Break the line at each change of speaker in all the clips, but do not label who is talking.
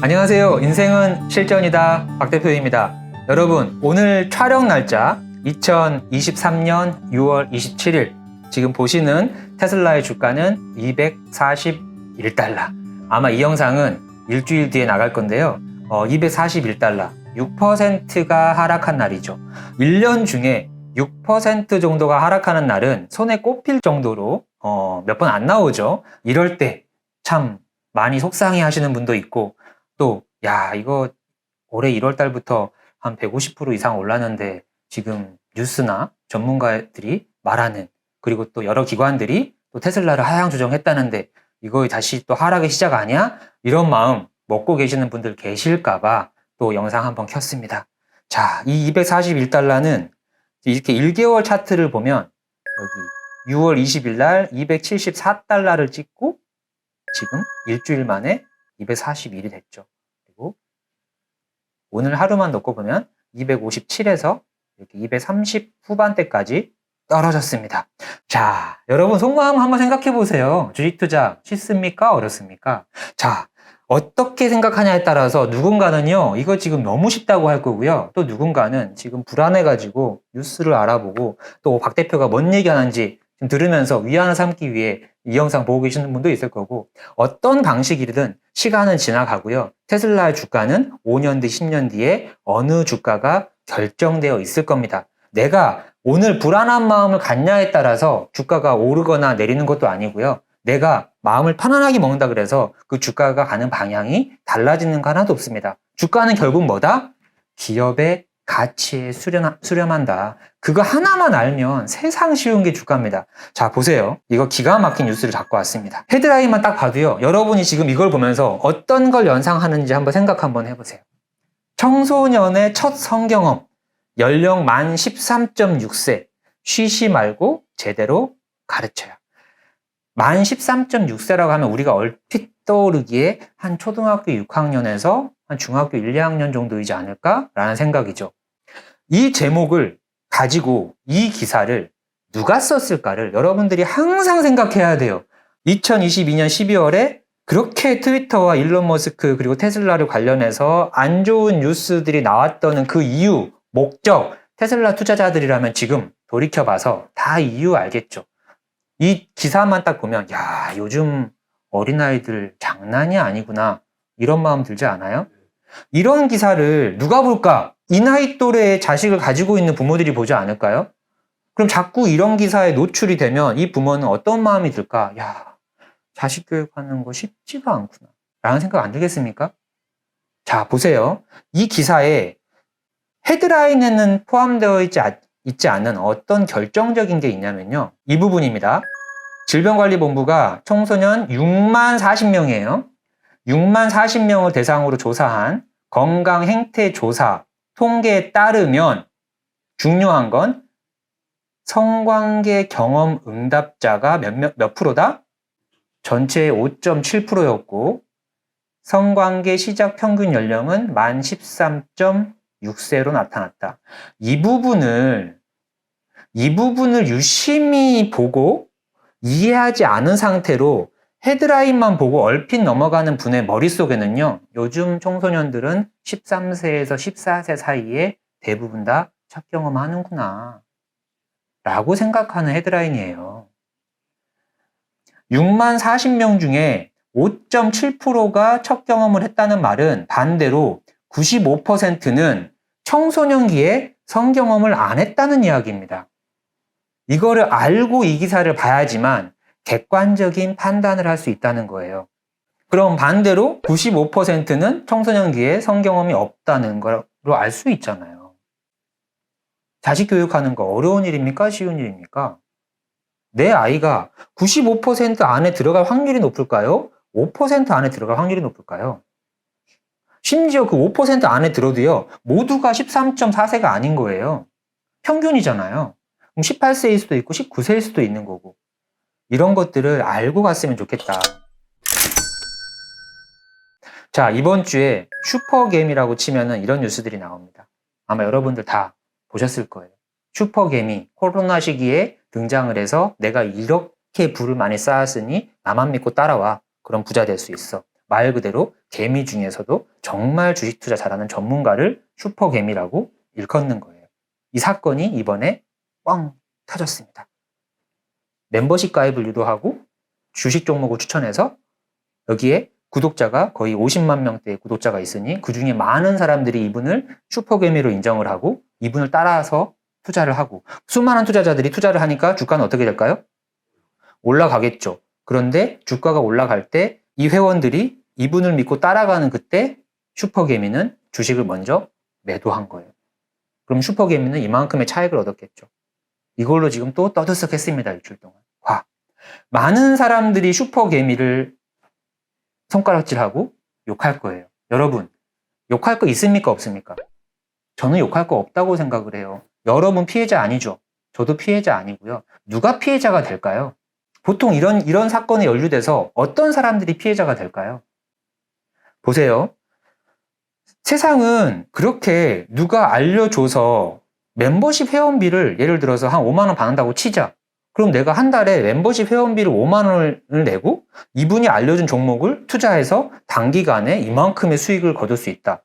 안녕하세요. 인생은 실전이다. 박 대표입니다. 여러분, 오늘 촬영 날짜 2023년 6월 27일. 지금 보시는 테슬라의 주가는 241달러. 아마 이 영상은 일주일 뒤에 나갈 건데요. 241달러. 6%가 하락한 날이죠. 1년 중에 6% 정도가 하락하는 날은 손에 꼽힐 정도로 몇 번 안 나오죠. 이럴 때 참 많이 속상해 하시는 분도 있고, 또, 야, 이거 올해 1월 달부터 한 150% 이상 올랐는데 지금 뉴스나 전문가들이 말하는, 그리고 또 여러 기관들이 또 테슬라를 하향 조정했다는데 이거 다시 또 하락의 시작 아니야? 이런 마음 먹고 계시는 분들 계실까봐 또 영상 한번 켰습니다. 자, 이 241달러는 이렇게 1개월 차트를 보면 여기 6월 20일 날 274달러를 찍고 지금 일주일 만에 241이 됐죠. 그리고 오늘 하루만 놓고 보면 257에서 이렇게 230 후반대까지 떨어졌습니다. 자, 여러분 속마음 한번 생각해 보세요. 주식 투자 쉽습니까? 어렵습니까? 자, 어떻게 생각하냐에 따라서 누군가는요, 이거 지금 너무 쉽다고 할 거고요. 또 누군가는 지금 불안해가지고 뉴스를 알아보고 또 박 대표가 뭔 얘기하는지 지금 들으면서 위안을 삼기 위해 이 영상 보고 계시는 분도 있을 거고, 어떤 방식이든 시간은 지나가고요. 테슬라의 주가는 5년 뒤, 10년 뒤에 어느 주가가 결정되어 있을 겁니다. 내가 오늘 불안한 마음을 갖냐에 따라서 주가가 오르거나 내리는 것도 아니고요. 내가 마음을 편안하게 먹는다 그래서 그 주가가 가는 방향이 달라지는 거 하나도 없습니다. 주가는 결국 뭐다? 기업의 가치에 수렴한다. 그거 하나만 알면 세상 쉬운 게 주가입니다. 자, 보세요. 이거 기가 막힌 뉴스를 갖고 왔습니다. 헤드라인만 딱 봐도요. 여러분이 지금 이걸 보면서 어떤 걸 연상하는지 한번 생각 한번 해보세요. 청소년의 첫 성경험, 연령 만 13.6세, 쉬지 말고 제대로 가르쳐요. 만 13.6세라고 하면 우리가 얼핏 떠오르기에 한 초등학교 6학년에서 한 중학교 1, 2학년 정도이지 않을까라는 생각이죠. 이 제목을 가지고 이 기사를 누가 썼을까를 여러분들이 항상 생각해야 돼요. 2022년 12월에 그렇게 트위터와 일론 머스크 그리고 테슬라를 관련해서 안 좋은 뉴스들이 나왔던 그 이유, 목적, 테슬라 투자자들이라면 지금 돌이켜봐서 다 이유 알겠죠. 이 기사만 딱 보면 야, 요즘 어린아이들 장난이 아니구나 이런 마음 들지 않아요? 이런 기사를 누가 볼까? 이 나이 또래의 자식을 가지고 있는 부모들이 보지 않을까요? 그럼 자꾸 이런 기사에 노출이 되면 이 부모는 어떤 마음이 들까? 야, 자식 교육하는 거 쉽지가 않구나 라는 생각 안 들겠습니까? 자, 보세요. 이 기사에 헤드라인에는 포함되어 있지 않은 어떤 결정적인 게 있냐면요. 이 부분입니다. 질병관리본부가 청소년 6만 40명이에요. 6만 40명을 대상으로 조사한 건강행태조사 통계에 따르면 중요한 건 성관계 경험 응답자가 몇 프로다? 전체의 5.7%였고 성관계 시작 평균 연령은 만 13.6세로 나타났다. 이 부분을 유심히 보고 이해하지 않은 상태로 헤드라인만 보고 얼핏 넘어가는 분의 머릿속에는요, 요즘 청소년들은 13세에서 14세 사이에 대부분 다 첫 경험하는구나 라고 생각하는 헤드라인이에요. 6만 40명 중에 5.7%가 첫 경험을 했다는 말은 반대로 95%는 청소년기에 성경험을 안 했다는 이야기입니다. 이거를 알고 이 기사를 봐야지만 객관적인 판단을 할 수 있다는 거예요. 그럼 반대로 95%는 청소년기에 성경험이 없다는 걸로 알 수 있잖아요. 자식 교육하는 거 어려운 일입니까? 쉬운 일입니까? 내 아이가 95% 안에 들어갈 확률이 높을까요? 5% 안에 들어갈 확률이 높을까요? 심지어 그 5% 안에 들어도요, 모두가 13.4세가 아닌 거예요. 평균이잖아요. 그럼 18세일 수도 있고 19세일 수도 있는 거고. 이런 것들을 알고 갔으면 좋겠다. 자, 이번 주에 슈퍼겜이라고 치면은 이런 뉴스들이 나옵니다. 아마 여러분들 다 보셨을 거예요. 슈퍼겜이 코로나 시기에 등장을 해서 내가 이렇게 부를 많이 쌓았으니 나만 믿고 따라와. 그런 부자 될 수 있어. 말 그대로 개미 중에서도 정말 주식 투자 잘하는 전문가를 슈퍼개미라고 일컫는 거예요. 이 사건이 이번에 뻥 터졌습니다. 멤버십 가입을 유도하고 주식 종목을 추천해서 여기에 구독자가 거의 50만 명대의 구독자가 있으니 그중에 많은 사람들이 이분을 슈퍼개미로 인정을 하고 이분을 따라서 투자를 하고 수많은 투자자들이 투자를 하니까 주가는 어떻게 될까요? 올라가겠죠. 그런데 주가가 올라갈 때 이 회원들이 이분을 믿고 따라가는 그때 슈퍼개미는 주식을 먼저 매도한 거예요. 그럼 슈퍼개미는 이만큼의 차익을 얻었겠죠. 이걸로 지금 또 떠들썩했습니다. 일주일 동안. 와, 많은 사람들이 슈퍼개미를 손가락질하고 욕할 거예요. 여러분, 욕할 거 있습니까? 없습니까? 저는 욕할 거 없다고 생각을 해요. 여러분 피해자 아니죠? 저도 피해자 아니고요. 누가 피해자가 될까요? 보통 이런 사건에 연루돼서 어떤 사람들이 피해자가 될까요? 보세요. 세상은 그렇게 누가 알려줘서 멤버십 회원비를 예를 들어서 한 5만 원 받는다고 치자. 그럼 내가 한 달에 멤버십 회원비를 5만 원을 내고 이분이 알려준 종목을 투자해서 단기간에 이만큼의 수익을 거둘 수 있다.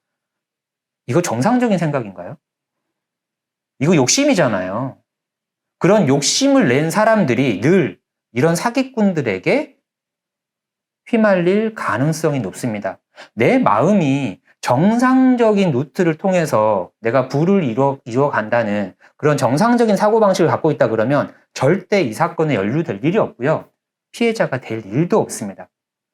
이거 정상적인 생각인가요? 이거 욕심이잖아요. 그런 욕심을 낸 사람들이 늘 이런 사기꾼들에게 휘말릴 가능성이 높습니다. 내 마음이 정상적인 루트를 통해서 내가 부를 이루어간다는 그런 정상적인 사고방식을 갖고 있다 그러면 절대 이 사건에 연루될 일이 없고요. 피해자가 될 일도 없습니다.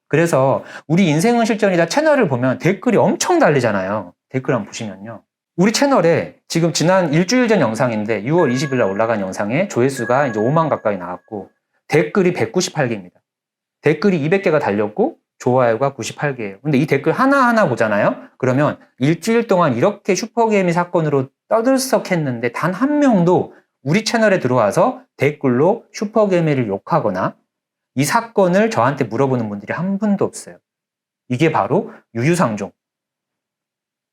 그래서 우리 인생은 실전이다 채널을 보면 댓글이 엄청 달리잖아요. 댓글 한번 보시면요. 우리 채널에 지금 지난 일주일 전 영상인데 6월 20일 날 올라간 영상에 조회수가 이제 5만 가까이 나왔고 댓글이 198개입니다. 댓글이 200개가 달렸고 좋아요가 98개예요. 근데 이 댓글 하나하나 보잖아요. 그러면 일주일 동안 이렇게 슈퍼개미 사건으로 떠들썩했는데 단 한 명도 우리 채널에 들어와서 댓글로 슈퍼개미를 욕하거나 이 사건을 저한테 물어보는 분들이 한 분도 없어요. 이게 바로 유유상종.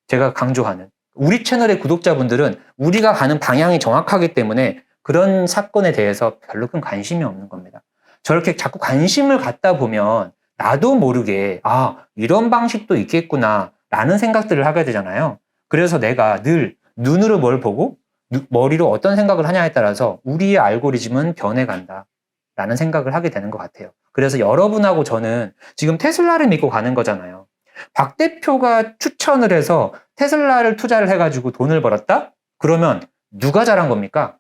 제가 강조하는. 우리 채널의 구독자분들은 우리가 가는 방향이 정확하기 때문에 그런 사건에 대해서 별로 큰 관심이 없는 겁니다. 저렇게 자꾸 관심을 갖다 보면 나도 모르게 이런 방식도 있겠구나 라는 생각들을 하게 되잖아요. 그래서 내가 늘 눈으로 뭘 보고 머리로 어떤 생각을 하냐에 따라서 우리의 알고리즘은 변해간다 라는 생각을 하게 되는 것 같아요. 그래서 여러분하고 저는 지금 테슬라를 믿고 가는 거잖아요. 박 대표가 추천을 해서 테슬라를 투자를 해가지고 돈을 벌었다? 그러면 누가 잘한 겁니까?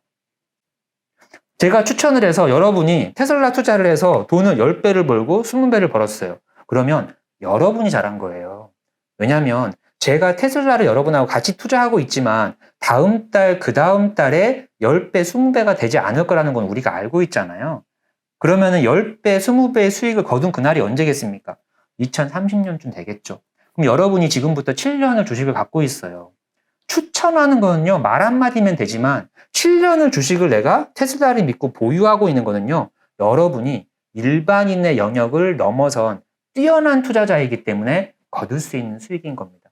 제가 추천을 해서 여러분이 테슬라 투자를 해서 돈을 10배를 벌고 20배를 벌었어요. 그러면 여러분이 잘한 거예요. 왜냐하면 제가 테슬라를 여러분하고 같이 투자하고 있지만 다음 달, 그 다음 달에 10배, 20배가 되지 않을 거라는 건 우리가 알고 있잖아요. 그러면은 10배, 20배의 수익을 거둔 그날이 언제겠습니까? 2030년쯤 되겠죠. 그럼 여러분이 지금부터 7년을 주식을 갖고 있어요. 추천하는 거는요, 말 한마디면 되지만 7년을 주식을 내가 테슬라를 믿고 보유하고 있는 거는요, 여러분이 일반인의 영역을 넘어선 뛰어난 투자자이기 때문에 거둘 수 있는 수익인 겁니다.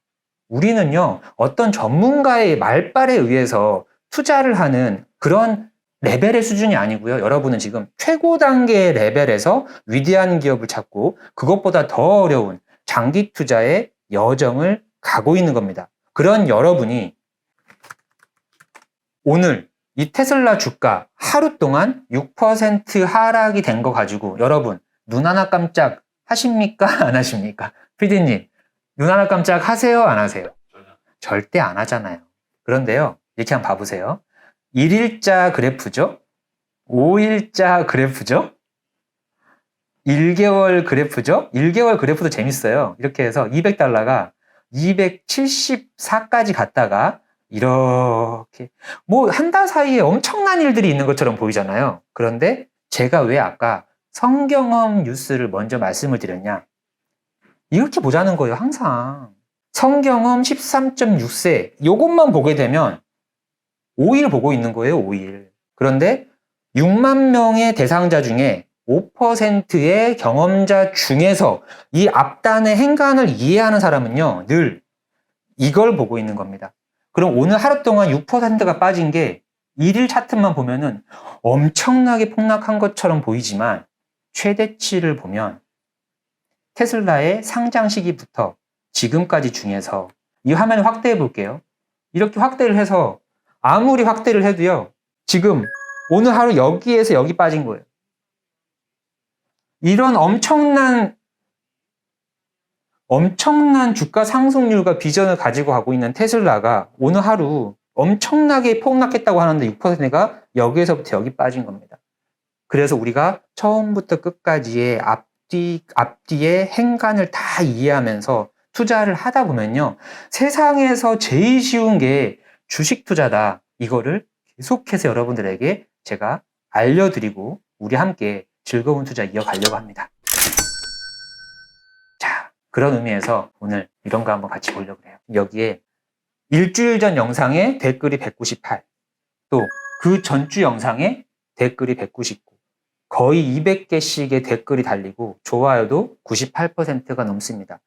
우리는요, 어떤 전문가의 말발에 의해서 투자를 하는 그런 레벨의 수준이 아니고요. 여러분은 지금 최고 단계의 레벨에서 위대한 기업을 찾고 그것보다 더 어려운 장기 투자의 여정을 가고 있는 겁니다. 그런 여러분이 오늘 이 테슬라 주가 하루 동안 6% 하락이 된 거 가지고 여러분 눈 하나 깜짝 하십니까? 안 하십니까? PD님 눈 하나 깜짝 하세요? 안 하세요? 절대 안 하잖아요. 그런데요. 이렇게 한번 봐보세요. 1일자 그래프죠? 5일자 그래프죠? 1개월 그래프죠? 1개월 그래프도 재밌어요. 이렇게 해서 200달러가 274까지 갔다가 이렇게 뭐 한 달 사이에 엄청난 일들이 있는 것처럼 보이잖아요. 그런데 제가 왜 아까 성경험 뉴스를 먼저 말씀을 드렸냐? 이렇게 보자는 거예요. 항상 성경험 13.6세 요것만 보게 되면 5일 보고 있는 거예요. 5일. 그런데 6만 명의 대상자 중에 5%의 경험자 중에서 이 앞단의 행간을 이해하는 사람은요, 늘 이걸 보고 있는 겁니다. 그럼 오늘 하루 동안 6%가 빠진 게 1일 차트만 보면은 엄청나게 폭락한 것처럼 보이지만 최대치를 보면 테슬라의 상장 시기부터 지금까지 중에서 이 화면을 확대해 볼게요. 이렇게 확대를 해서 아무리 확대를 해도요. 지금 오늘 하루 여기에서 여기 빠진 거예요. 이런 엄청난 주가 상승률과 비전을 가지고 가고 있는 테슬라가 오늘 하루 엄청나게 폭락했다고 하는데 6%가 여기에서부터 여기 빠진 겁니다. 그래서 우리가 처음부터 끝까지의 앞뒤의 행간을 다 이해하면서 투자를 하다 보면요. 세상에서 제일 쉬운 게 주식 투자다. 이거를 계속해서 여러분들에게 제가 알려드리고 우리 함께 즐거운 투자 이어가려고 합니다. 자, 그런 의미에서 오늘 이런 거 한번 같이 보려고 해요. 여기에 일주일 전 영상에 댓글이 198, 또 그 전주 영상에 댓글이 199, 거의 200개씩의 댓글이 달리고 좋아요도 98%가 넘습니다.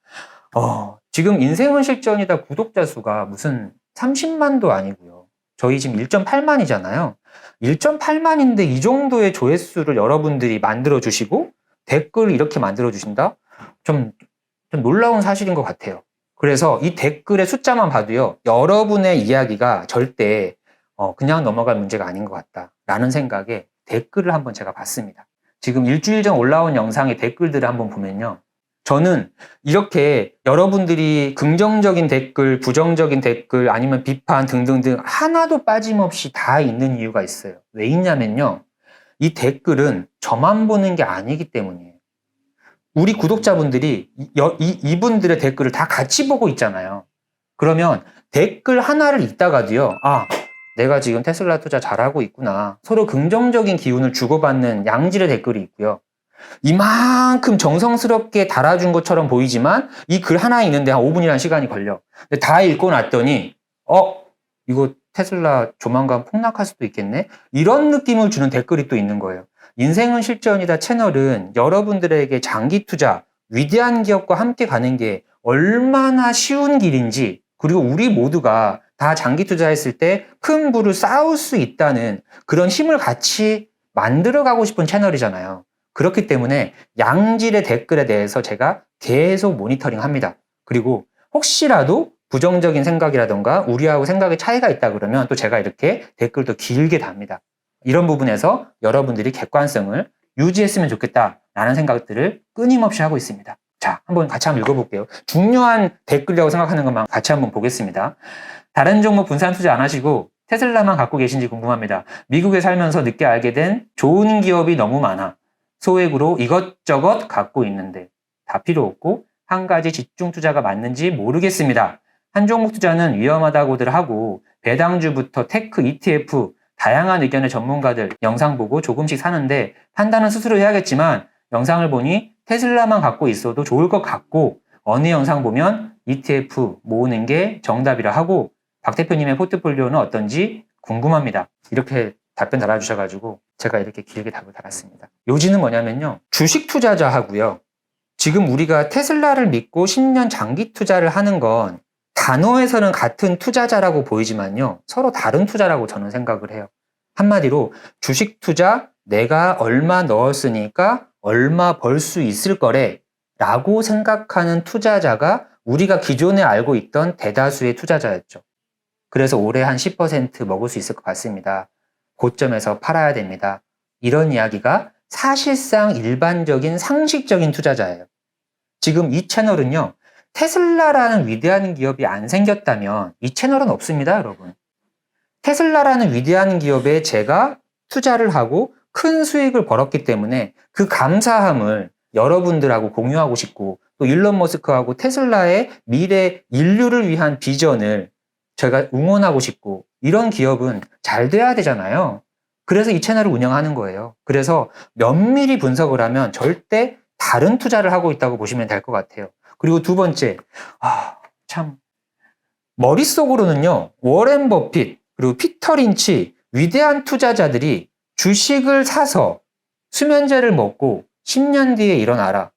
지금 인생은 실전이다 구독자 수가 무슨 30만도 아니고요. 저희 지금 1.8만이잖아요. 1.8만인데 이 정도의 조회수를 여러분들이 만들어주시고 댓글을 이렇게 만들어주신다? 좀 놀라운 사실인 것 같아요. 그래서 이 댓글의 숫자만 봐도요. 여러분의 이야기가 절대 그냥 넘어갈 문제가 아닌 것 같다라는 생각에 댓글을 한번 제가 봤습니다. 지금 일주일 전 올라온 영상의 댓글들을 한번 보면요. 저는 이렇게 여러분들이 긍정적인 댓글, 부정적인 댓글, 아니면 비판 등등등 하나도 빠짐없이 다 있는 이유가 있어요. 왜 있냐면요. 이 댓글은 저만 보는 게 아니기 때문이에요. 우리 구독자분들이 이분들의 댓글을 다 같이 보고 있잖아요. 그러면 댓글 하나를 읽다가도요. 내가 지금 테슬라 투자 잘하고 있구나. 서로 긍정적인 기운을 주고받는 양질의 댓글이 있고요. 이만큼 정성스럽게 달아준 것처럼 보이지만 이 글 하나 읽는데 한 5분이라는 시간이 걸려. 근데 다 읽고 났더니 이거 테슬라 조만간 폭락할 수도 있겠네? 이런 느낌을 주는 댓글이 또 있는 거예요. 인생은 실전이다 채널은 여러분들에게 장기 투자, 위대한 기업과 함께 가는 게 얼마나 쉬운 길인지, 그리고 우리 모두가 다 장기 투자했을 때 큰 부를 쌓을 수 있다는 그런 힘을 같이 만들어가고 싶은 채널이잖아요. 그렇기 때문에 양질의 댓글에 대해서 제가 계속 모니터링 합니다. 그리고 혹시라도 부정적인 생각이라던가 우리하고 생각의 차이가 있다 그러면 또 제가 이렇게 댓글도 길게 답니다. 이런 부분에서 여러분들이 객관성을 유지했으면 좋겠다라는 생각들을 끊임없이 하고 있습니다. 자, 한번 같이 한번 읽어볼게요. 중요한 댓글이라고 생각하는 것만 같이 한번 보겠습니다. 다른 종목 분산 투자 안 하시고 테슬라만 갖고 계신지 궁금합니다. 미국에 살면서 늦게 알게 된 좋은 기업이 너무 많아. 소액으로 이것저것 갖고 있는데 다 필요 없고 한 가지 집중 투자가 맞는지 모르겠습니다. 한 종목 투자는 위험하다고들 하고 배당주부터 테크, ETF 다양한 의견의 전문가들 영상 보고 조금씩 사는데 판단은 스스로 해야겠지만 영상을 보니 테슬라만 갖고 있어도 좋을 것 같고 어느 영상 보면 ETF 모으는 게 정답이라 하고 박 대표님의 포트폴리오는 어떤지 궁금합니다. 이렇게 답변 달아주셔가지고 제가 이렇게 길게 답을 달았습니다. 요지는 뭐냐면요. 주식 투자자하고요. 지금 우리가 테슬라를 믿고 10년 장기 투자를 하는 건 단어에서는 같은 투자자라고 보이지만요. 서로 다른 투자라고 저는 생각을 해요. 한마디로 주식 투자 내가 얼마 넣었으니까 얼마 벌 수 있을 거래 라고 생각하는 투자자가 우리가 기존에 알고 있던 대다수의 투자자였죠. 그래서 올해 한 10% 먹을 수 있을 것 같습니다. 고점에서 팔아야 됩니다. 이런 이야기가 사실상 일반적인 상식적인 투자자예요. 지금 이 채널은요. 테슬라라는 위대한 기업이 안 생겼다면 이 채널은 없습니다, 여러분. 테슬라라는 위대한 기업에 제가 투자를 하고 큰 수익을 벌었기 때문에 그 감사함을 여러분들하고 공유하고 싶고 또 일론 머스크하고 테슬라의 미래 인류를 위한 비전을 제가 응원하고 싶고 이런 기업은 잘 돼야 되잖아요. 그래서 이 채널을 운영하는 거예요. 그래서 면밀히 분석을 하면 절대 다른 투자를 하고 있다고 보시면 될 것 같아요. 그리고 두 번째, 참 머릿속으로는요. 워렌 버핏 그리고 피터 린치 위대한 투자자들이 주식을 사서 수면제를 먹고 10년 뒤에 일어나라.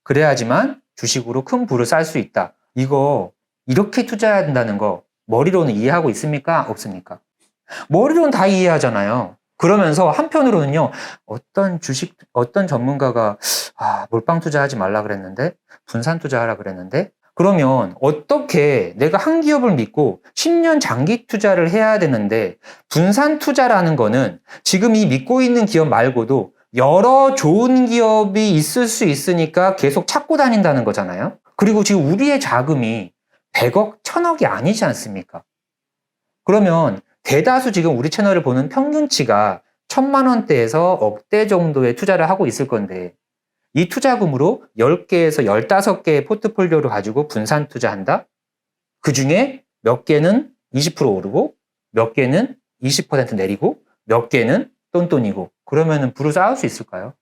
그래야지만 주식으로 큰 부를 쌓을 수 있다. 이거 이렇게 투자해야 된다는 거 머리로는 이해하고 있습니까? 없습니까? 머리로는 다 이해하잖아요. 그러면서 한편으로는요, 어떤 전문가가, 몰빵 투자하지 말라 그랬는데, 분산 투자하라 그랬는데, 그러면 어떻게 내가 한 기업을 믿고 10년 장기 투자를 해야 되는데, 분산 투자라는 거는 지금 이 믿고 있는 기업 말고도 여러 좋은 기업이 있을 수 있으니까 계속 찾고 다닌다는 거잖아요. 그리고 지금 우리의 자금이 100억, 1000억이 아니지 않습니까? 그러면 대다수 지금 우리 채널을 보는 평균치가 1000만 원대에서 억대 정도의 투자를 하고 있을 건데, 이 투자금으로 10개에서 15개의 포트폴리오를 가지고 분산 투자한다? 그 중에 몇 개는 20% 오르고, 몇 개는 20% 내리고, 몇 개는 똔똔이고, 그러면은 부를 쌓을 수 있을까요?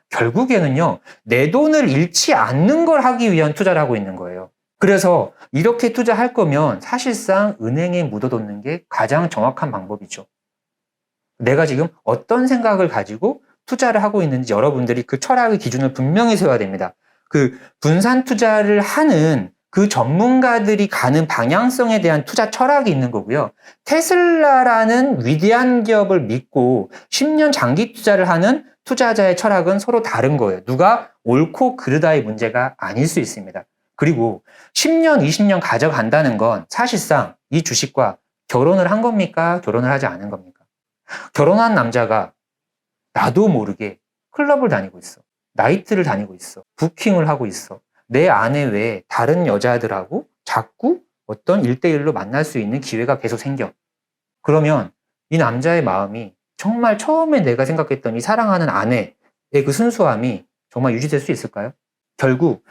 결국에는요, 내 돈을 잃지 않는 걸 하기 위한 투자를 하고 있는 거예요. 그래서 이렇게 투자할 거면 사실상 은행에 묻어뒀는 게 가장 정확한 방법이죠. 내가 지금 어떤 생각을 가지고 투자를 하고 있는지 여러분들이 그 철학의 기준을 분명히 세워야 됩니다. 그 분산 투자를 하는 그 전문가들이 가는 방향성에 대한 투자 철학이 있는 거고요. 테슬라라는 위대한 기업을 믿고 10년 장기 투자를 하는 투자자의 철학은 서로 다른 거예요. 누가 옳고 그르다의 문제가 아닐 수 있습니다. 그리고 10년, 20년 가져간다는 건 사실상 이 주식과 결혼을 한 겁니까? 결혼을 하지 않은 겁니까? 결혼한 남자가 나도 모르게 클럽을 다니고 있어. 나이트를 다니고 있어. 부킹을 하고 있어. 내 아내 외에 다른 여자들하고 자꾸 어떤 1대1로 만날 수 있는 기회가 계속 생겨. 그러면 이 남자의 마음이 정말 처음에 내가 생각했던 이 사랑하는 아내의 그 순수함이 정말 유지될 수 있을까요? 결국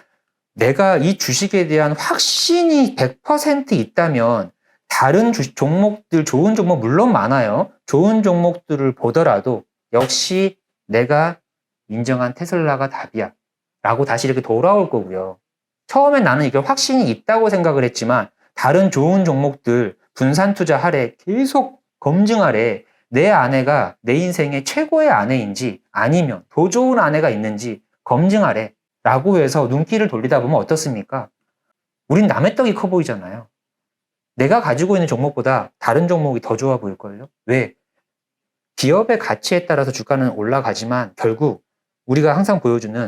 내가 이 주식에 대한 확신이 100% 있다면 다른 종목들, 좋은 종목 물론 많아요. 좋은 종목들을 보더라도 역시 내가 인정한 테슬라가 답이야 라고 다시 이렇게 돌아올 거고요. 처음엔 나는 이게 확신이 있다고 생각을 했지만 다른 좋은 종목들 분산 투자하래, 계속 검증하래, 내 아내가 내 인생의 최고의 아내인지 아니면 더 좋은 아내가 있는지 검증하래 라고 해서 눈길을 돌리다 보면 어떻습니까? 우린 남의 떡이 커 보이잖아요. 내가 가지고 있는 종목보다 다른 종목이 더 좋아 보일걸요? 왜? 기업의 가치에 따라서 주가는 올라가지만 결국 우리가 항상 보여주는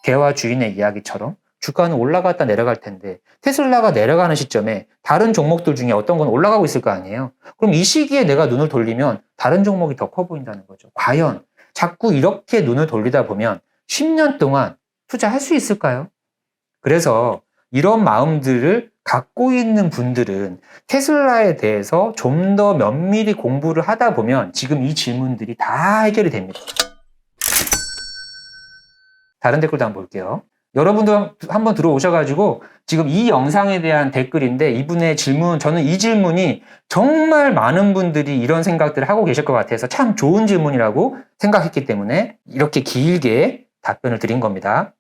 개와 주인의 이야기처럼 주가는 올라갔다 내려갈 텐데 테슬라가 내려가는 시점에 다른 종목들 중에 어떤 건 올라가고 있을 거 아니에요? 그럼 이 시기에 내가 눈을 돌리면 다른 종목이 더 커 보인다는 거죠. 과연 자꾸 이렇게 눈을 돌리다 보면 10년 동안 투자할 수 있을까요? 그래서 이런 마음들을 갖고 있는 분들은 테슬라에 대해서 좀 더 면밀히 공부를 하다 보면 지금 이 질문들이 다 해결이 됩니다. 다른 댓글도 한번 볼게요. 여러분도 한번 들어오셔가지고 지금 이 영상에 대한 댓글인데 이분의 질문, 저는 이 질문이 정말 많은 분들이 이런 생각들을 하고 계실 것 같아서 참 좋은 질문이라고 생각했기 때문에 이렇게 길게 답변을 드린 겁니다.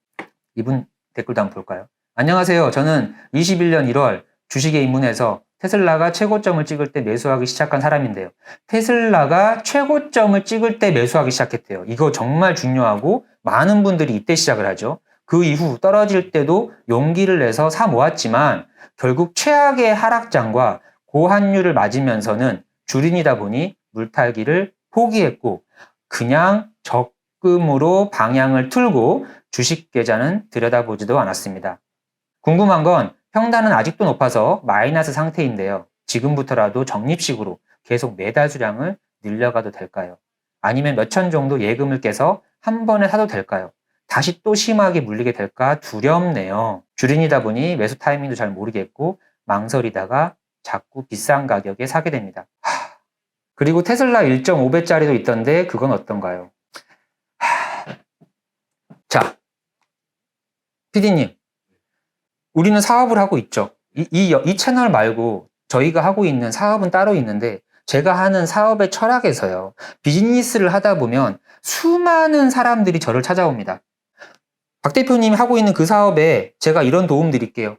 이분 댓글도 한번 볼까요? 안녕하세요. 저는 21년 1월 주식에 입문해서 테슬라가 최고점을 찍을 때 매수하기 시작한 사람인데요. 테슬라가 최고점을 찍을 때 매수하기 시작했대요. 이거 정말 중요하고 많은 분들이 이때 시작을 하죠. 그 이후 떨어질 때도 용기를 내서 사 모았지만 결국 최악의 하락장과 고환율을 맞으면서는 주린이다 보니 물탈기를 포기했고 그냥 적금으로 방향을 틀고 주식 계좌는 들여다보지도 않았습니다. 궁금한 건 평단은 아직도 높아서 마이너스 상태인데요. 지금부터라도 적립식으로 계속 매달 수량을 늘려가도 될까요? 아니면 몇천 정도 예금을 깨서 한 번에 사도 될까요? 다시 또 심하게 물리게 될까 두렵네요. 주린이다 보니 매수 타이밍도 잘 모르겠고 망설이다가 자꾸 비싼 가격에 사게 됩니다. 그리고 테슬라 1.5배짜리도 있던데 그건 어떤가요? 자, PD님. 우리는 사업을 하고 있죠. 이 채널 말고 저희가 하고 있는 사업은 따로 있는데 제가 하는 사업의 철학에서요. 비즈니스를 하다 보면 수많은 사람들이 저를 찾아옵니다. 박 대표님이 하고 있는 그 사업에 제가 이런 도움 드릴게요.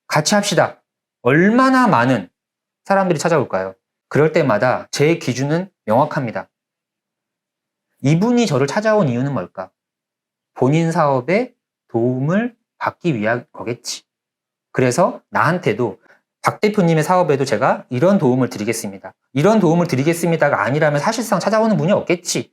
같이 합시다. 얼마나 많은 사람들이 찾아올까요? 그럴 때마다 제 기준은 명확합니다. 이분이 저를 찾아온 이유는 뭘까? 본인 사업에 도움을 받기 위한 거겠지. 그래서 나한테도 박 대표님의 사업에도 제가 이런 도움을 드리겠습니다. 이런 도움을 드리겠습니다가 아니라면 사실상 찾아오는 분이 없겠지.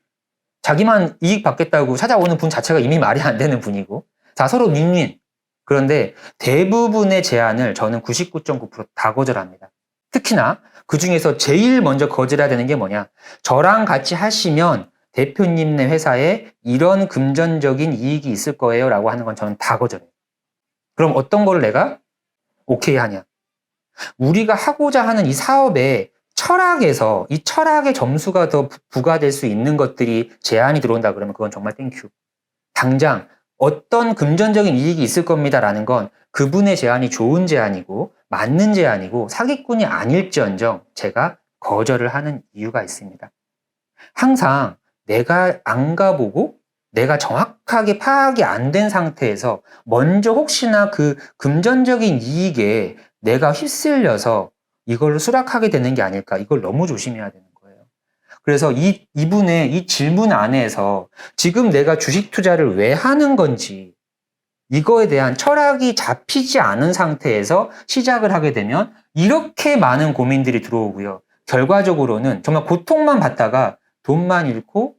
자기만 이익 받겠다고 찾아오는 분 자체가 이미 말이 안 되는 분이고. 자, 서로 윈윈. 그런데 대부분의 제안을 저는 99.9% 다 거절합니다. 특히나 그중에서 제일 먼저 거절해야 되는 게 뭐냐. 저랑 같이 하시면 대표님네 회사에 이런 금전적인 이익이 있을 거예요 라고 하는 건 저는 다 거절해요. 그럼 어떤 걸 내가 오케이 하냐. 우리가 하고자 하는 이 사업의 철학에서 이 철학의 점수가 더 부과될 수 있는 것들이 제안이 들어온다 그러면 그건 정말 땡큐. 당장 어떤 금전적인 이익이 있을 겁니다라는 건 그분의 제안이 좋은 제안이고 맞는 제안이고 사기꾼이 아닐지언정 제가 거절을 하는 이유가 있습니다. 항상 내가 안 가보고 내가 정확하게 파악이 안 된 상태에서 먼저 혹시나 그 금전적인 이익에 내가 휩쓸려서 이걸 수락하게 되는 게 아닐까. 이걸 너무 조심해야 되는 거예요. 그래서 이분의 이 질문 안에서 지금 내가 주식 투자를 왜 하는 건지 이거에 대한 철학이 잡히지 않은 상태에서 시작을 하게 되면 이렇게 많은 고민들이 들어오고요. 결과적으로는 정말 고통만 받다가 돈만 잃고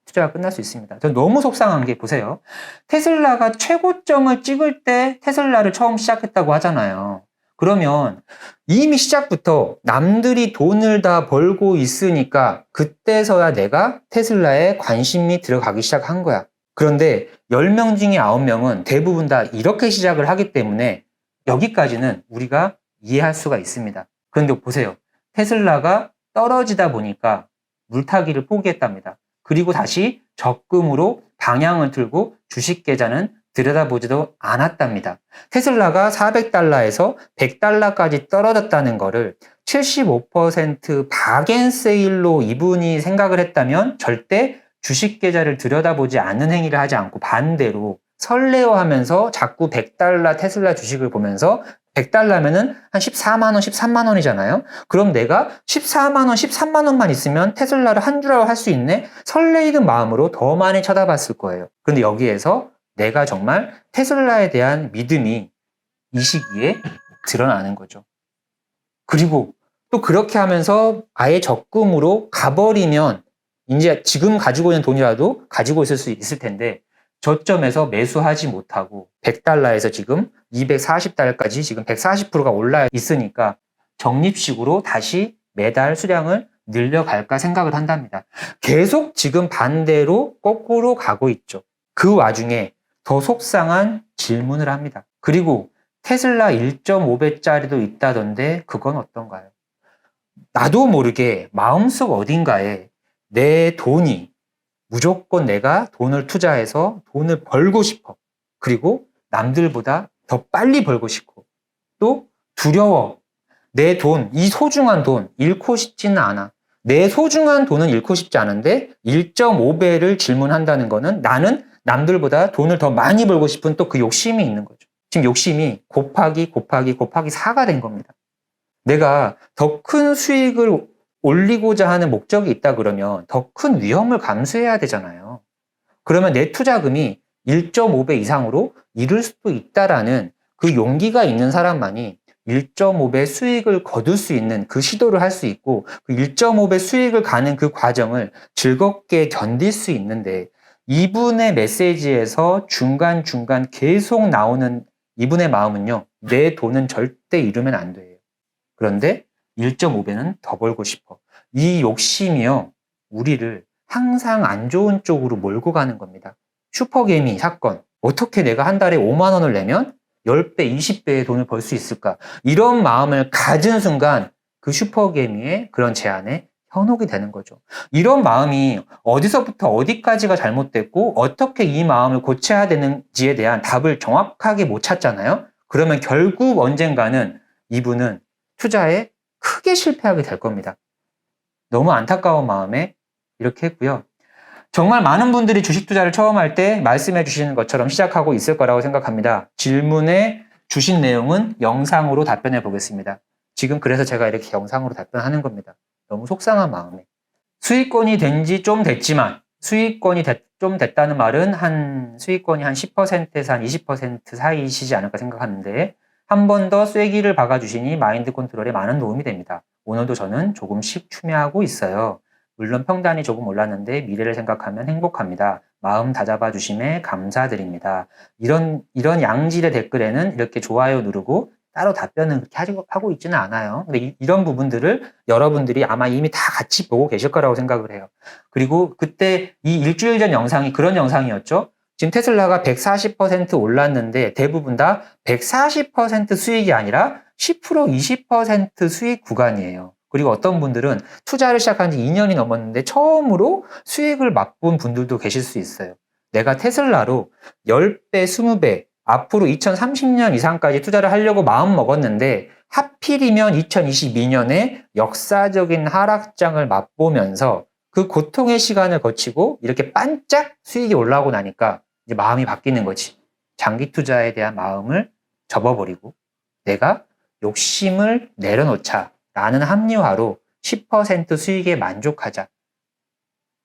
투자가 끝날 수 있습니다. 전 너무 속상한 게 보세요. 테슬라가 최고점을 찍을 때 테슬라를 처음 시작했다고 하잖아요. 그러면 이미 시작부터 남들이 돈을 다 벌고 있으니까 그때서야 내가 테슬라에 관심이 들어가기 시작한 거야. 그런데 10명 중에 9명은 대부분 다 이렇게 시작을 하기 때문에 여기까지는 우리가 이해할 수가 있습니다. 그런데 보세요. 테슬라가 떨어지다 보니까 물타기를 포기했답니다. 그리고 다시 적금으로 방향을 틀고 주식 계좌는 들여다보지도 않았답니다. 테슬라가 400달러에서 100달러까지 떨어졌다는 거를 75% 박앤세일로 이분이 생각을 했다면 절대 주식 계좌를 들여다보지 않는 행위를 하지 않고 반대로 설레어하면서 자꾸 100달러 테슬라 주식을 보면서 100달러면은 한 14만 원, 13만 원이잖아요. 그럼 내가 14만 원, 13만 원만 있으면 테슬라를 한 주라고 할 수 있네? 설레이는 마음으로 더 많이 쳐다봤을 거예요. 그런데 여기에서 내가 정말 테슬라에 대한 믿음이 이 시기에 드러나는 거죠. 그리고 또 그렇게 하면서 아예 적금으로 가버리면 이제 지금 가지고 있는 돈이라도 가지고 있을 수 있을 텐데 저점에서 매수하지 못하고 100달러에서 지금 240달러까지 지금 140%가 올라 있으니까 적립식으로 다시 매달 수량을 늘려갈까 생각을 한답니다. 계속 지금 반대로 거꾸로 가고 있죠. 그 와중에 더 속상한 질문을 합니다. 그리고 테슬라 1.5배짜리도 있다던데 그건 어떤가요? 나도 모르게 마음속 어딘가에 내 돈이 무조건 내가 돈을 투자해서 돈을 벌고 싶어. 그리고 남들보다 더 빨리 벌고 싶고 또 두려워. 내 돈, 이 소중한 돈 잃고 싶지는 않아. 내 소중한 돈은 잃고 싶지 않은데 1.5배를 질문한다는 거는 나는 남들보다 돈을 더 많이 벌고 싶은 또 그 욕심이 있는 거죠. 지금 욕심이 곱하기 4가 된 겁니다. 내가 더 큰 수익을 올리고자 하는 목적이 있다 그러면 더 큰 위험을 감수해야 되잖아요. 그러면 내 투자금이 1.5배 이상으로 이를 수도 있다라는 그 용기가 있는 사람만이 1.5배 수익을 거둘 수 있는 그 시도를 할 수 있고 그 1.5배 수익을 가는 그 과정을 즐겁게 견딜 수 있는데 이분의 메시지에서 중간중간 계속 나오는 이분의 마음은요. 내 돈은 절대 잃으면 안 돼요. 그런데 1.5배는 더 벌고 싶어. 이 욕심이요. 우리를 항상 안 좋은 쪽으로 몰고 가는 겁니다. 슈퍼개미 사건. 어떻게 내가 한 달에 5만 원을 내면 10배, 20배의 돈을 벌 수 있을까? 이런 마음을 가진 순간 그 슈퍼개미의 그런 제안에 현혹이 되는 거죠. 이런 마음이 어디서부터 어디까지가 잘못됐고 어떻게 이 마음을 고쳐야 되는지에 대한 답을 정확하게 못 찾잖아요. 그러면 결국 언젠가는 이분은 투자에 크게 실패하게 될 겁니다. 너무 안타까운 마음에 이렇게 했고요. 정말 많은 분들이 주식 투자를 처음 할 때 말씀해 주시는 것처럼 시작하고 있을 거라고 생각합니다. 질문에 주신 내용은 영상으로 답변해 보겠습니다. 지금 그래서 제가 이렇게 영상으로 답변하는 겁니다. 너무 속상한 마음에. 수익권이 된 지 좀 됐지만 수익권이 좀 됐다는 말은 수익권이 한 10%에서 한 20% 사이시지 않을까 생각하는데 한 번 더 쐐기를 박아주시니 마인드 컨트롤에 많은 도움이 됩니다. 오늘도 저는 조금씩 추매하고 있어요. 물론 평단이 조금 올랐는데 미래를 생각하면 행복합니다. 마음 다잡아 주심에 감사드립니다. 이런 양질의 댓글에는 이렇게 좋아요 누르고 따로 답변을 그렇게 하고 있지는 않아요. 근데 이런 부분들을 여러분들이 아마 이미 다 같이 보고 계실 거라고 생각을 해요. 그리고 그때 이 일주일 전 영상이 그런 영상이었죠. 지금 테슬라가 140% 올랐는데 대부분 다 140% 수익이 아니라 10%, 20% 수익 구간이에요. 그리고 어떤 분들은 투자를 시작한 지 2년이 넘었는데 처음으로 수익을 맛본 분들도 계실 수 있어요. 내가 테슬라로 10배, 20배, 앞으로 2030년 이상까지 투자를 하려고 마음 먹었는데 하필이면 2022년에 역사적인 하락장을 맛보면서 그 고통의 시간을 거치고 이렇게 반짝 수익이 올라오고 나니까 이제 마음이 바뀌는 거지. 장기 투자에 대한 마음을 접어버리고 내가 욕심을 내려놓자라는 합리화로 10% 수익에 만족하자.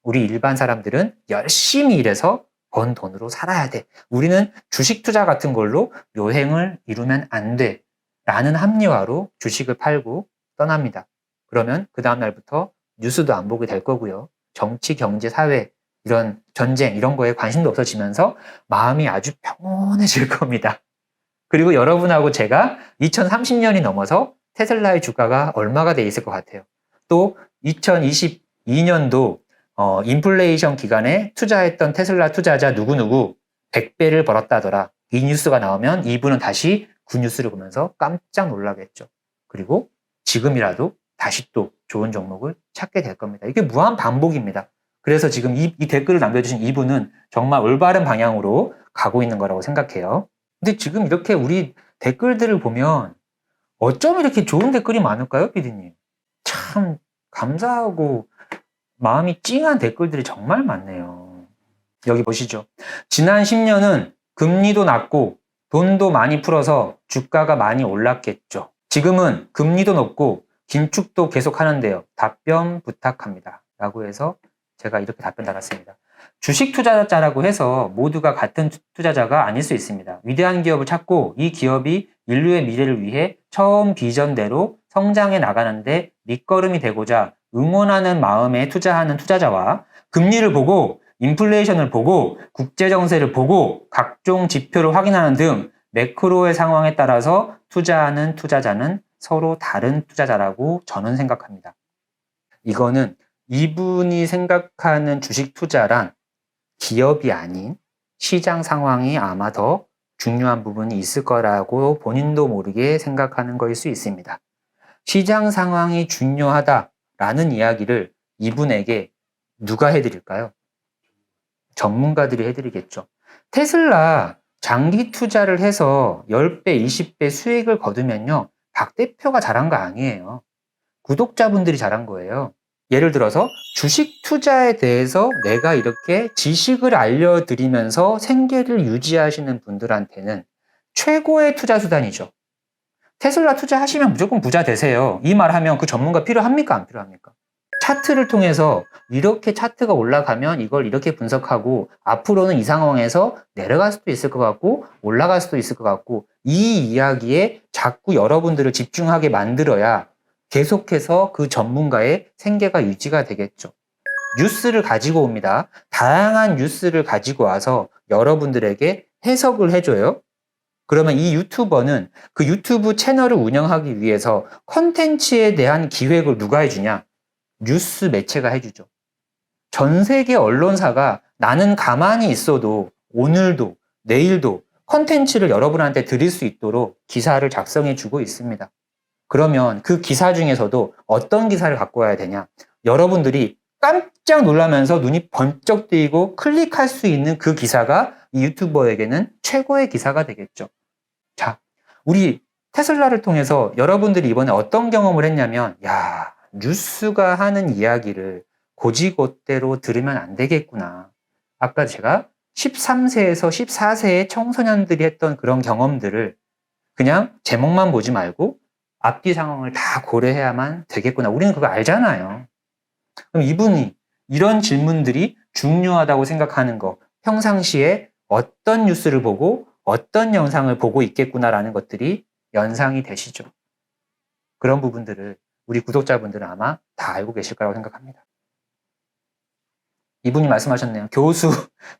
우리 일반 사람들은 열심히 일해서 번 돈으로 살아야 돼. 우리는 주식 투자 같은 걸로 요행을 이루면 안 돼. 라는 합리화로 주식을 팔고 떠납니다. 그러면 그 다음날부터 뉴스도 안 보게 될 거고요. 정치, 경제, 사회, 이런 전쟁, 이런 거에 관심도 없어지면서 마음이 아주 평온해질 겁니다. 그리고 여러분하고 제가 2030년이 넘어서 테슬라의 주가가 얼마가 돼 있을 것 같아요. 또 2022년도 인플레이션 기간에 투자했던 테슬라 투자자 누구누구 100배를 벌었다더라. 이 뉴스가 나오면 이분은 다시 그 뉴스를 보면서 깜짝 놀라겠죠. 그리고 지금이라도 다시 또 좋은 종목을 찾게 될 겁니다. 이게 무한 반복입니다. 그래서 지금 이 댓글을 남겨주신 이분은 정말 올바른 방향으로 가고 있는 거라고 생각해요. 근데 지금 이렇게 우리 댓글들을 보면 어쩜 이렇게 좋은 댓글이 많을까요, 피디님? 참 감사하고 마음이 찡한 댓글들이 정말 많네요. 여기 보시죠. 지난 10년은 금리도 낮고 돈도 많이 풀어서 주가가 많이 올랐겠죠. 지금은 금리도 높고 긴축도 계속 하는데요. 답변 부탁합니다. 라고 해서 제가 이렇게 답변 달았습니다. 주식 투자자라고 해서 모두가 같은 투자자가 아닐 수 있습니다. 위대한 기업을 찾고 이 기업이 인류의 미래를 위해 처음 비전대로 성장해 나가는데 밑거름이 되고자 응원하는 마음에 투자하는 투자자와 금리를 보고 인플레이션을 보고 국제정세를 보고 각종 지표를 확인하는 등 매크로의 상황에 따라서 투자하는 투자자는 서로 다른 투자자라고 저는 생각합니다. 이거는 이분이 생각하는 주식 투자란 기업이 아닌 시장 상황이 아마 더 중요한 부분이 있을 거라고 본인도 모르게 생각하는 거일 수 있습니다. 시장 상황이 중요하다라는 이야기를 이분에게 누가 해드릴까요? 전문가들이 해드리겠죠. 테슬라 장기 투자를 해서 10배, 20배 수익을 거두면요. 박 대표가 잘한 거 아니에요. 구독자분들이 잘한 거예요. 예를 들어서 주식 투자에 대해서 내가 이렇게 지식을 알려드리면서 생계를 유지하시는 분들한테는 최고의 투자 수단이죠. 테슬라 투자하시면 무조건 부자 되세요. 이 말 하면 그 전문가 필요합니까? 안 필요합니까? 차트를 통해서 이렇게 차트가 올라가면 이걸 이렇게 분석하고 앞으로는 이 상황에서 내려갈 수도 있을 것 같고 올라갈 수도 있을 것 같고 이 이야기에 자꾸 여러분들을 집중하게 만들어야 계속해서 그 전문가의 생계가 유지가 되겠죠. 뉴스를 가지고 옵니다. 다양한 뉴스를 가지고 와서 여러분들에게 해석을 해줘요. 그러면 이 유튜버는 그 유튜브 채널을 운영하기 위해서 컨텐츠에 대한 기획을 누가 해주냐? 뉴스 매체가 해주죠. 전 세계 언론사가 나는 가만히 있어도 오늘도 내일도 컨텐츠를 여러분한테 드릴 수 있도록 기사를 작성해 주고 있습니다. 그러면 그 기사 중에서도 어떤 기사를 갖고 와야 되냐? 여러분들이 깜짝 놀라면서 눈이 번쩍 뜨이고 클릭할 수 있는 그 기사가 이 유튜버에게는 최고의 기사가 되겠죠. 자, 우리 테슬라를 통해서 여러분들이 이번에 어떤 경험을 했냐면, 야, 뉴스가 하는 이야기를 고지곳대로 들으면 안 되겠구나. 아까 제가 13세에서 14세의 청소년들이 했던 그런 경험들을 그냥 제목만 보지 말고 앞뒤 상황을 다 고려해야만 되겠구나. 우리는 그거 알잖아요. 그럼 이분이 이런 질문들이 중요하다고 생각하는 거, 평상시에 어떤 뉴스를 보고 어떤 영상을 보고 있겠구나라는 것들이 연상이 되시죠? 그런 부분들을 우리 구독자분들은 아마 다 알고 계실 거라고 생각합니다. 이분이 말씀하셨네요. 교수,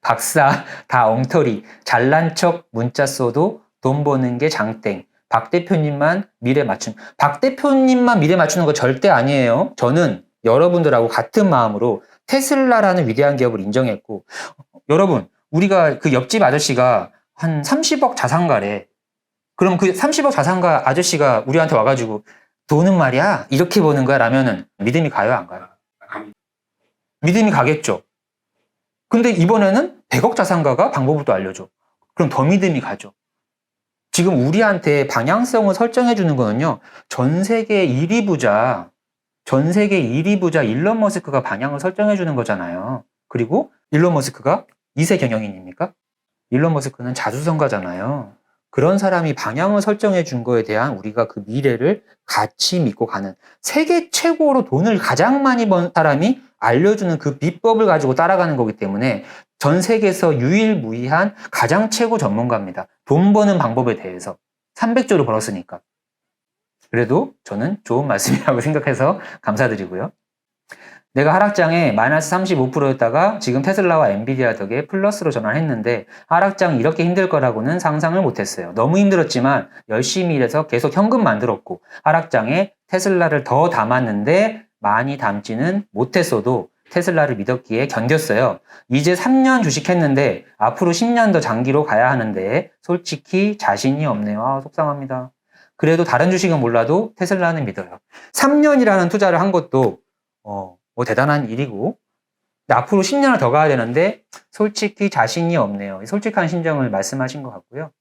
박사, 다 엉터리, 잘난 척 문자 써도 돈 버는 게 장땡. 박 대표님만 미래 맞춘. 박 대표님만 미래 맞추는 거 절대 아니에요. 저는 여러분들하고 같은 마음으로 테슬라라는 위대한 기업을 인정했고, 여러분, 우리가 그 옆집 아저씨가 한 30억 자산가래. 그럼 그 30억 자산가 아저씨가 우리한테 와가지고 돈은 말이야 이렇게 버는 거야 라면은 믿음이 가요, 안 가요? 믿음이 가겠죠. 근데 이번에는 100억 자산가가 방법을 또 알려줘. 그럼 더 믿음이 가죠. 지금 우리한테 방향성을 설정해 주는 거는요, 전 세계 1위 부자 일론 머스크가 방향을 설정해 주는 거잖아요. 그리고 일론 머스크가 2세 경영인입니까? 일론 머스크는 자수성가잖아요. 그런 사람이 방향을 설정해 준 거에 대한 우리가 그 미래를 같이 믿고 가는, 세계 최고로 돈을 가장 많이 번 사람이 알려주는 그 비법을 가지고 따라가는 거기 때문에 전 세계에서 유일무이한 가장 최고 전문가입니다. 돈 버는 방법에 대해서 300조를 벌었으니까. 그래도 저는 좋은 말씀이라고 생각해서 감사드리고요. 내가 하락장에 마이너스 35%였다가 지금 테슬라와 엔비디아 덕에 플러스로 전환했는데 하락장 이렇게 힘들 거라고는 상상을 못했어요. 너무 힘들었지만 열심히 일해서 계속 현금 만들었고 하락장에 테슬라를 더 담았는데 많이 담지는 못했어도 테슬라를 믿었기에 견뎠어요. 이제 3년 주식했는데 앞으로 10년 더 장기로 가야 하는데 솔직히 자신이 없네요. 아, 속상합니다. 그래도 다른 주식은 몰라도 테슬라는 믿어요. 3년이라는 투자를 한 것도 대단한 일이고, 근데 앞으로 10년을 더 가야 되는데 솔직히 자신이 없네요. 솔직한 심정을 말씀하신 것 같고요.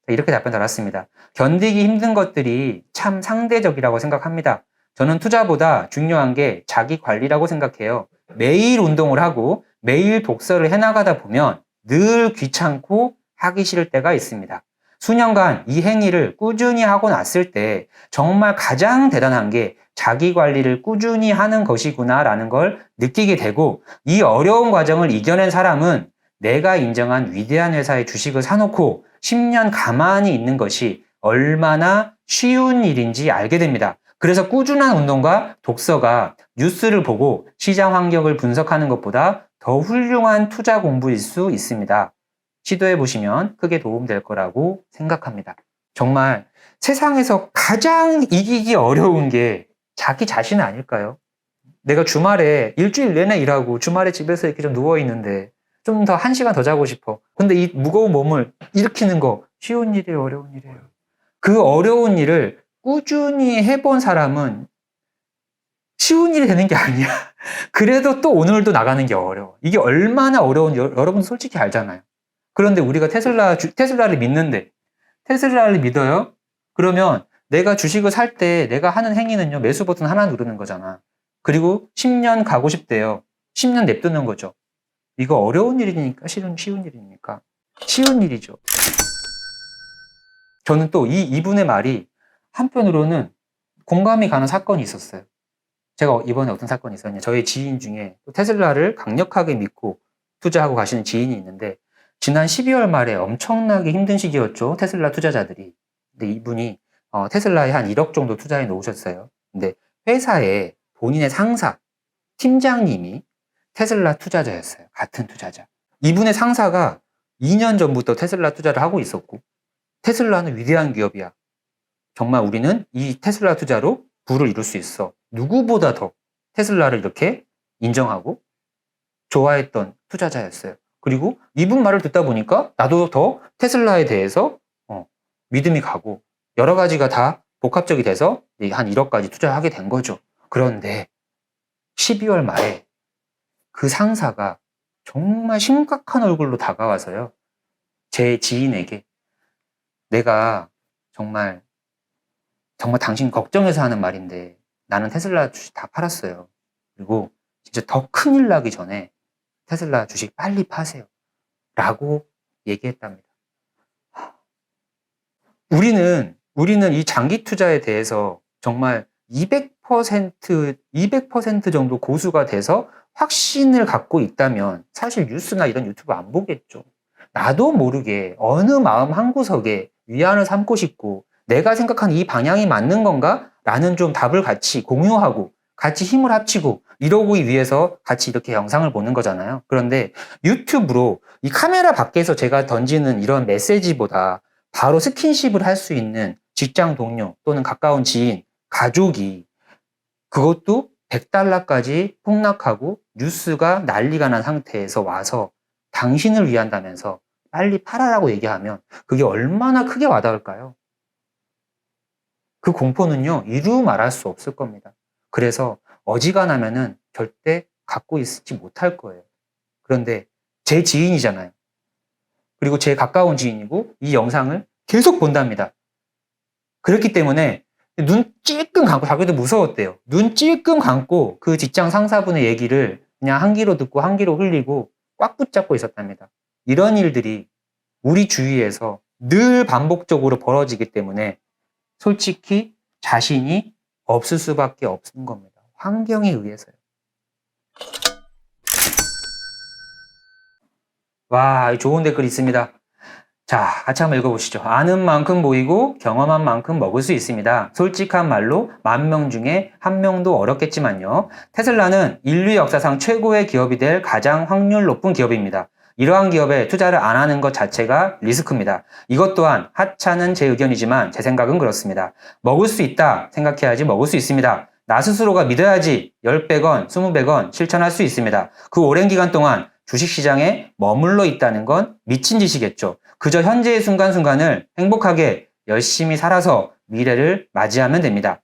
이렇게 답변 달았습니다. 견디기 힘든 것들이 참 상대적이라고 생각합니다. 저는 투자보다 중요한 게 자기 관리라고 생각해요. 매일 운동을 하고 매일 독서를 해나가다 보면 늘 귀찮고 하기 싫을 때가 있습니다. 수년간 이 행위를 꾸준히 하고 났을 때 정말 가장 대단한 게 자기 관리를 꾸준히 하는 것이구나 라는 걸 느끼게 되고, 이 어려운 과정을 이겨낸 사람은 내가 인정한 위대한 회사의 주식을 사놓고 10년 가만히 있는 것이 얼마나 쉬운 일인지 알게 됩니다. 그래서 꾸준한 운동과 독서가 뉴스를 보고 시장 환경을 분석하는 것보다 더 훌륭한 투자 공부일 수 있습니다. 시도해 보시면 크게 도움될 거라고 생각합니다. 정말 세상에서 가장 이기기 어려운 게 자기 자신 아닐까요? 내가 주말에 일주일 내내 일하고 주말에 집에서 이렇게 좀 누워있는데 좀 더 1시간 더 자고 싶어. 근데 이 무거운 몸을 일으키는 거 쉬운 일이에요, 어려운 일이에요? 그 어려운 일을 꾸준히 해본 사람은 쉬운 일이 되는 게 아니야. 그래도 또 오늘도 나가는 게 어려워. 이게 얼마나 어려운지 여러분 솔직히 알잖아요. 그런데 우리가 테슬라를 믿는데, 테슬라를 믿어요? 그러면 내가 주식을 살 때 내가 하는 행위는요, 매수 버튼 하나 누르는 거잖아. 그리고 10년 가고 싶대요. 10년 냅두는 거죠. 이거 어려운 일이니까 쉬운 일입니까? 쉬운 일이죠. 저는 또 이분의 말이 한편으로는 공감이 가는 사건이 있었어요. 제가 이번에 어떤 사건이 있었냐. 저희 지인 중에 테슬라를 강력하게 믿고 투자하고 가시는 지인이 있는데, 지난 12월 말에 엄청나게 힘든 시기였죠. 테슬라 투자자들이. 근데 이분이 테슬라에 한 1억 정도 투자해 놓으셨어요. 근데 회사에 본인의 상사, 팀장님이 테슬라 투자자였어요. 같은 투자자. 이분의 상사가 2년 전부터 테슬라 투자를 하고 있었고, 테슬라는 위대한 기업이야. 정말 우리는 이 테슬라 투자로 부를 이룰 수 있어. 누구보다 더 테슬라를 이렇게 인정하고 좋아했던 투자자였어요. 그리고 이분 말을 듣다 보니까 나도 더 테슬라에 대해서 믿음이 가고 여러 가지가 다 복합적이 돼서 한 1억까지 투자하게 된 거죠. 그런데 12월 말에 그 상사가 정말 심각한 얼굴로 다가와서요, 제 지인에게 내가 정말 당신 걱정해서 하는 말인데 나는 테슬라 주식 다 팔았어요. 그리고 진짜 더 큰일 나기 전에 테슬라 주식 빨리 파세요. 라고 얘기했답니다. 우리는 이 장기 투자에 대해서 정말 200% 정도 고수가 돼서 확신을 갖고 있다면 사실 뉴스나 이런 유튜브 안 보겠죠. 나도 모르게 어느 마음 한구석에 위안을 삼고 싶고 내가 생각한 이 방향이 맞는 건가? 라는 좀 답을 같이 공유하고 같이 힘을 합치고 이러기 위해서 같이 이렇게 영상을 보는 거잖아요. 그런데 유튜브로 이 카메라 밖에서 제가 던지는 이런 메시지보다 바로 스킨십을 할 수 있는 직장 동료 또는 가까운 지인, 가족이 그것도 $100까지 폭락하고 뉴스가 난리가 난 상태에서 와서 당신을 위한다면서 빨리 팔아라고 얘기하면 그게 얼마나 크게 와닿을까요? 그 공포는요, 이루 말할 수 없을 겁니다. 그래서 어지간하면은 절대 갖고 있지 못할 거예요. 그런데 제 지인이잖아요. 그리고 제 가까운 지인이고 이 영상을 계속 본답니다. 그렇기 때문에 눈 찔끔 감고, 자기도 무서웠대요. 눈 찔끔 감고 그 직장 상사분의 얘기를 그냥 한 귀로 듣고 한 귀로 흘리고 꽉 붙잡고 있었답니다. 이런 일들이 우리 주위에서 늘 반복적으로 벌어지기 때문에 솔직히 자신이 없을 수밖에 없는 겁니다. 환경에 의해서요. 와, 좋은 댓글 있습니다. 자, 같이 한번 읽어보시죠. 아는 만큼 보이고 경험한 만큼 먹을 수 있습니다. 솔직한 말로 10,000명 중에 1명도 어렵겠지만요. 테슬라는 인류 역사상 최고의 기업이 될 가장 확률 높은 기업입니다. 이러한 기업에 투자를 안 하는 것 자체가 리스크입니다. 이것 또한 하찮은 제 의견이지만 제 생각은 그렇습니다. 먹을 수 있다 생각해야지 먹을 수 있습니다. 나 스스로가 믿어야지 10배건, 20배건 실천할 수 있습니다. 그 오랜 기간 동안 주식시장에 머물러 있다는 건 미친 짓이겠죠. 그저 현재의 순간순간을 행복하게 열심히 살아서 미래를 맞이하면 됩니다.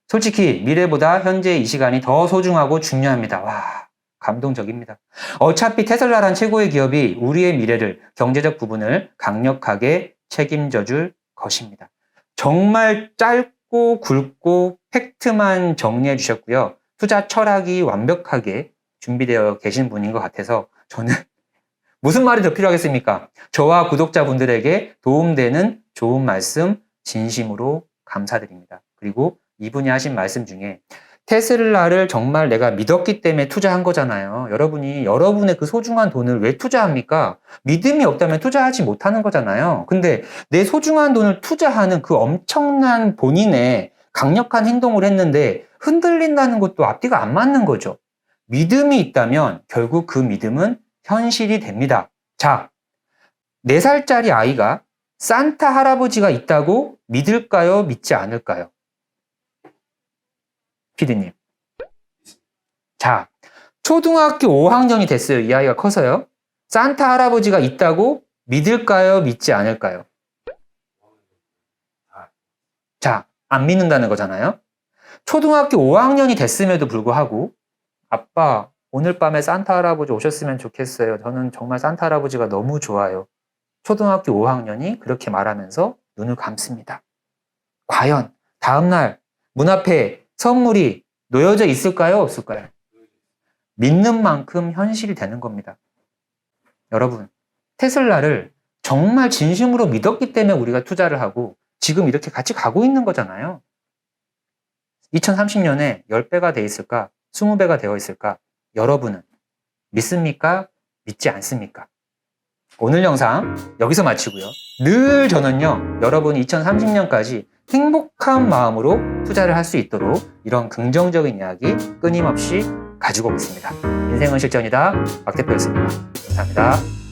솔직히 미래보다 현재의 이 시간이 더 소중하고 중요합니다. 와, 감동적입니다. 어차피 테슬라란 최고의 기업이 우리의 미래를, 경제적 부분을 강력하게 책임져 줄 것입니다. 정말 짧고 굵고 팩트만 정리해 주셨고요. 투자 철학이 완벽하게 준비되어 계신 분인 것 같아서 저는 무슨 말이 더 필요하겠습니까? 저와 구독자분들에게 도움되는 좋은 말씀 진심으로 감사드립니다. 그리고 이분이 하신 말씀 중에 테슬라를 정말 내가 믿었기 때문에 투자한 거잖아요. 여러분이 여러분의 그 소중한 돈을 왜 투자합니까? 믿음이 없다면 투자하지 못하는 거잖아요. 근데 내 소중한 돈을 투자하는 그 엄청난 본인의 강력한 행동을 했는데 흔들린다는 것도 앞뒤가 안 맞는 거죠. 믿음이 있다면 결국 그 믿음은 현실이 됩니다. 자, 4살짜리 아이가 산타 할아버지가 있다고 믿을까요? 믿지 않을까요? 피디님. 자, 초등학교 5학년이 됐어요. 이 아이가 커서요. 산타 할아버지가 있다고 믿을까요? 믿지 않을까요? 자, 안 믿는다는 거잖아요. 초등학교 5학년이 됐음에도 불구하고 아빠, 오늘 밤에 산타 할아버지 오셨으면 좋겠어요. 저는 정말 산타 할아버지가 너무 좋아요. 초등학교 5학년이 그렇게 말하면서 눈을 감습니다. 과연 다음날 문 앞에 선물이 놓여져 있을까요? 없을까요? 믿는 만큼 현실이 되는 겁니다. 여러분, 테슬라를 정말 진심으로 믿었기 때문에 우리가 투자를 하고 지금 이렇게 같이 가고 있는 거잖아요. 2030년에 10배가 돼 있을까? 20배가 되어 있을까? 여러분은 믿습니까? 믿지 않습니까? 오늘 영상 여기서 마치고요. 늘 저는요, 여러분이 2030년까지 행복한 마음으로 투자를 할 수 있도록 이런 긍정적인 이야기 끊임없이 가지고 오겠습니다. 인생은 실전이다. 박 대표였습니다. 감사합니다.